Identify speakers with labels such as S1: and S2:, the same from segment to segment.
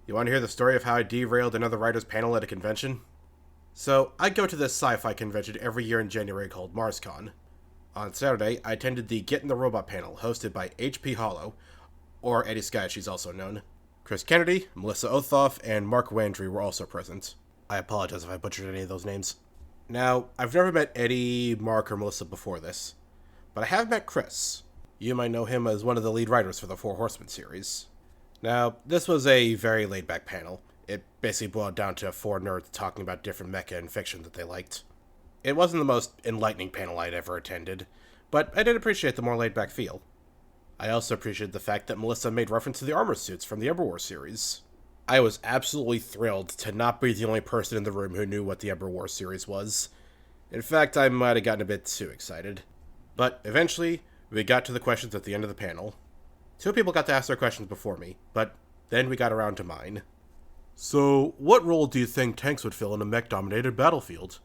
S1: You want to hear the story of how I derailed another writer's panel at a convention? So, I go to this sci-fi convention every year in January called MarsCon. On Saturday, I attended the Get in the Robot panel hosted by H.P Holo, or Eddi Sky as she's also known. Chris Kennedy, Melissa Othoff, and Mark Wandry were also present. I apologize if I butchered any of those names. Now, I've never met Eddie, Mark, or Melissa before this, but I have met Chris. You might know him as one of the lead writers for the Four Horsemen series. Now, this was a very laid-back panel. It basically boiled down to four nerds talking about different mecha and fiction that they liked. It wasn't the most enlightening panel I'd ever attended, but I did appreciate the more laid-back feel. I also appreciated the fact that Melissa made reference to the armor suits from the Ember War series. I was absolutely thrilled to not be the only person in the room who knew what the Ember War series was. In fact, I might have gotten a bit too excited. But eventually, we got to the questions at the end of the panel. Two people got to ask their questions before me, but then we got around to mine. So, what role do you think tanks would fill in a mech-dominated battlefield?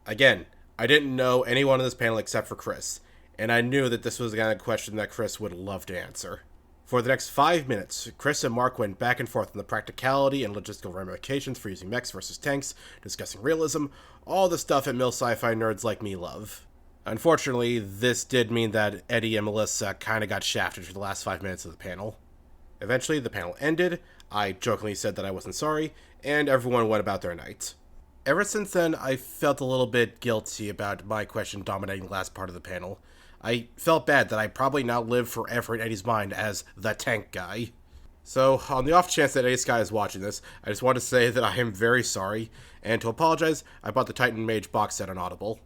S1: Again, I didn't know anyone on this panel except for Chris, and I knew that this was the kind of question that Chris would love to answer. For the next 5 minutes, Chris and Mark went back and forth on the practicality and logistical ramifications for using mechs versus tanks, discussing realism, all the stuff that mil sci-fi nerds like me love. Unfortunately, this did mean that Eddie and Melissa kind of got shafted for the last 5 minutes of the panel. Eventually, the panel ended, I jokingly said that I wasn't sorry, and everyone went about their night. Ever since then, I felt a little bit guilty about my question dominating the last part of the panel. I felt bad that I probably now live forever in Eddie's mind as the tank guy. So, on the off chance that Eddi Sky is watching this, I just want to say that I am very sorry, and to apologize, I bought the Titan Mage box set on Audible.